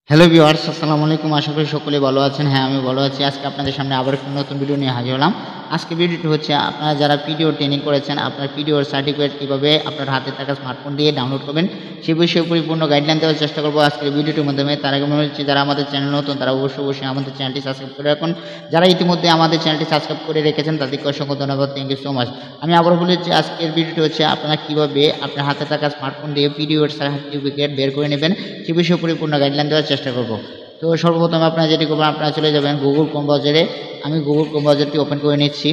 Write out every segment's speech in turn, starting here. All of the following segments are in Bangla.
হ্যালো ভিউয়ার্স, আসসালামু আলাইকুম। আশা করি সকলেই ভালো আছেন। হ্যাঁ, আমি ভালো আছি। আজকে আপনাদের সামনে আবার একটা নতুন ভিডিও নিয়ে হাজির হলাম। আজকে ভিডিওটি হচ্ছে আপনারা যারা পিডিও ট্রেনিং করেছেন, আপনার পিডিওর সার্টিফিকেট কিভাবে আপনার হাতে থাকা স্মার্টফোন দিয়ে ডাউনলোড করবেন, সে বিষয়ে পরিপূর্ণ গাইডলাইন দেওয়ার চেষ্টা করব আজকের ভিডিওটির মাধ্যমে। তার আগে মনে হচ্ছে যারা আমাদের চ্যানেল নতুন তারা অবশ্যই আমাদের চ্যানেলটি সাবস্ক্রাইব করে রাখুন। যারা ইতিমধ্যে আমাদের চ্যানেলটি সাবস্ক্রাইব করে রেখেছেন তাদেরকে অসংখ্য ধন্যবাদ। Thank you so much. আমি আবার বলেছি আজকের ভিডিওটি হচ্ছে আপনারা কিভাবে আপনার হাতে থাকা স্মার্টফোন দিয়ে পিডিওর সার্টিফিকেট বের করে নেবেন, সে বিষয়ে পরিপূর্ণ গাইডলাইন দেওয়ার চেষ্টা করব। তো সর্বপ্রথম আপনারা যেটি করবেন, আপনারা চলে যাবেন গুগল ক্রোম ব্রাউজারে। আমি গুগল ক্রোম ব্রাউজারটি ওপেন করে নিচ্ছি।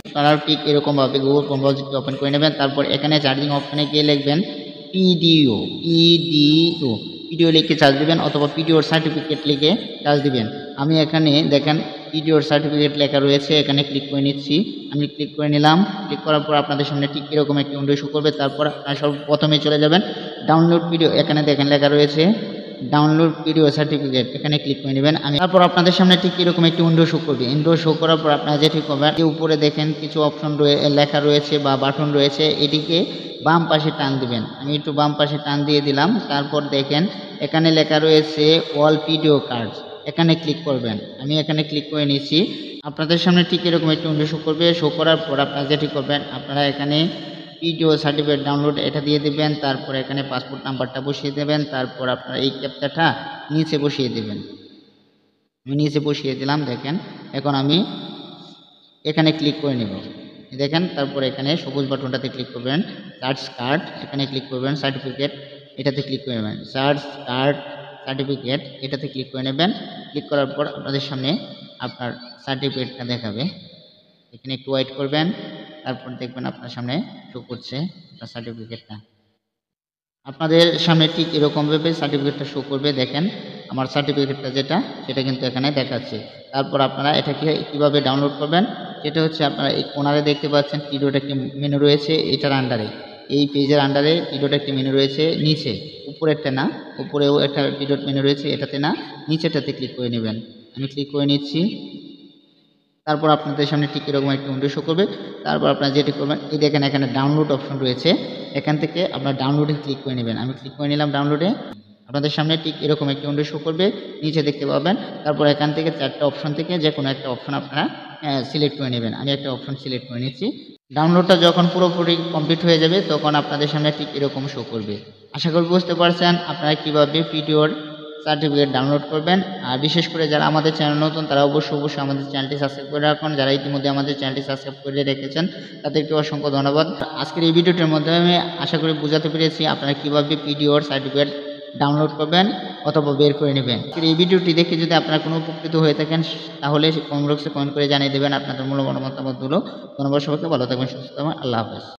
আপনারাও ঠিক এরকমভাবে গুগল ক্রোম ব্রাউজারটি ওপেন করে নেবেন। তারপর এখানে চার্জিং অপশানে গিয়ে লিখবেন পিডিও লিখে চার্জ দিবেন, অথবা পিডিওর সার্টিফিকেট লিখে চার্জ দিবেন। আমি এখানে দেখেন পিডিওর সার্টিফিকেট লেখা রয়েছে, এখানে ক্লিক করে নিচ্ছি। আমি ক্লিক করে নিলাম। ক্লিক করার পর আপনাদের সামনে ঠিক এরকম একটি উইন্ডো শো করবে। তারপর আপনারা সর্বপ্রথমে চলে যাবেন ডাউনলোড পিডিও, এখানে দেখেন লেখা রয়েছে ডাউনলোড পিডিও সার্টিফিকেট, এখানে ক্লিক করে নেবেন। তারপর আপনাদের সামনে ঠিক এরকম একটি উইন্ডো শো করবে। উইন্ডো শো করার পর আপনারা যেটি করবেন, উপরে দেখেন কিছু অপশন লেখা রয়েছে বা বাটন রয়েছে, এটিকে বাম পাশে টান দিবেন। আমি একটু বাম পাশে টান দিয়ে দিলাম। তারপর দেখেন এখানে লেখা রয়েছে অল পিডিও কার্ডস, এখানে ক্লিক করবেন। আমি এখানে ক্লিক করে নিচ্ছি। আপনাদের সামনে ঠিক এরকম একটি উইন্ডো শো করবে। শো করার পর আপনারা যেটি করবেন, আপনারা এখানে পিডিও সার্টিফিকেট ডাউনলোড এটা দিয়ে দিবেন। তারপর এখানে পাসপোর্ট নাম্বারটা বসিয়ে দেবেন। তারপর আপনারা এই ক্যাপচাটা নিচে বসিয়ে দেবেন। আমি নিচে বসিয়ে দিলাম। দেখেন এখন আমি এখানে ক্লিক করে নেব। দেখেন তারপর এখানে সবুজ বাটনটাতে ক্লিক করবেন, সার্চ কার্ড, এখানে ক্লিক করবেন, সার্টিফিকেট এটাতে ক্লিক করে নেবেন, সার্চ কার্ড সার্টিফিকেট এটাতে ক্লিক করে নেবেন। ক্লিক করার পর আপনাদের সামনে আপনার সার্টিফিকেটটা দেখাবে। এখানে একটু ওয়েট করবেন। তারপর দেখবেন আপনার সামনে শো করছে আপনার সার্টিফিকেটটা। আপনাদের সামনে ঠিক এরকমভাবে সার্টিফিকেটটা শো করবে। দেখেন আমার সার্টিফিকেটটা যেটা, সেটা কিন্তু এখানে দেখাচ্ছে। তারপর আপনারা এটাকে কীভাবে ডাউনলোড করবেন, সেটা হচ্ছে আপনারা এই কোণারে দেখতে পাচ্ছেন টিডোর একটি মেনু রয়েছে, এটার আন্ডারে এই পেজের আন্ডারে টিডোর একটি মেনু রয়েছে, নিচে উপরেরটা না, উপরেও একটা টিডোর মেনু রয়েছে, এটাতে না, নিচেটাতে ক্লিক করে নেবেন। আমি ক্লিক করে নিচ্ছি। তারপর আপনাদের সামনে ঠিক এরকম একটি উইন্ডো শো করবে। তারপর আপনারা যেটি করবেন, এই দেখেন এখানে ডাউনলোড অপশন রয়েছে, এখান থেকে আপনার ডাউনলোডে ক্লিক করে নেবেন। আমি ক্লিক করে নিলাম ডাউনলোডে। আপনাদের সামনে ঠিক এরকম একটি উইন্ডো শো করবে, নিচে দেখতে পাবেন। তারপর এখান থেকে 4টা অপশন থেকে যে কোনো একটা অপশন আপনারা সিলেক্ট করে নেবেন। আমি একটা অপশন সিলেক্ট করে নিচ্ছি। ডাউনলোডটা যখন পুরোপুরি কমপ্লিট হয়ে যাবে তখন আপনাদের সামনে ঠিক এরকম শো করবে। আশা করি বুঝতে পারছেন আপনারা কীভাবে পিডিওর সার্টিফিকেট ডাউনলোড করবেন। আর বিশেষ করে যারা আমাদের চ্যানেল নতুন তারা অবশ্যই আমাদের চ্যানেলটি সাবস্ক্রাইব করে রাখুন। যারা ইতিমধ্যে আমাদের চ্যানেলটি সাবস্ক্রাইব করে রেখেছেন তাদেরকে অসংখ্য ধন্যবাদ। আজকের এই ভিডিওটির মাধ্যমে আশা করি বোঝাতে পেরেছি আপনারা কীভাবে পিডিওর সার্টিফিকেট ডাউনলোড করবেন অথবা বের করে নেবেন। এই ভিডিওটি দেখে যদি আপনারা কোনো উপকৃত হয়ে থাকেন তাহলে কমেন্ট বক্সে কমেন্ট করে জানিয়ে দেবেন আপনাদের মূল্যবান মতামতগুলো। ধন্যবাদ সবাইকে, ভালো থাকবেন, সুস্থ থাকবেন, আল্লাহ হাফেজ।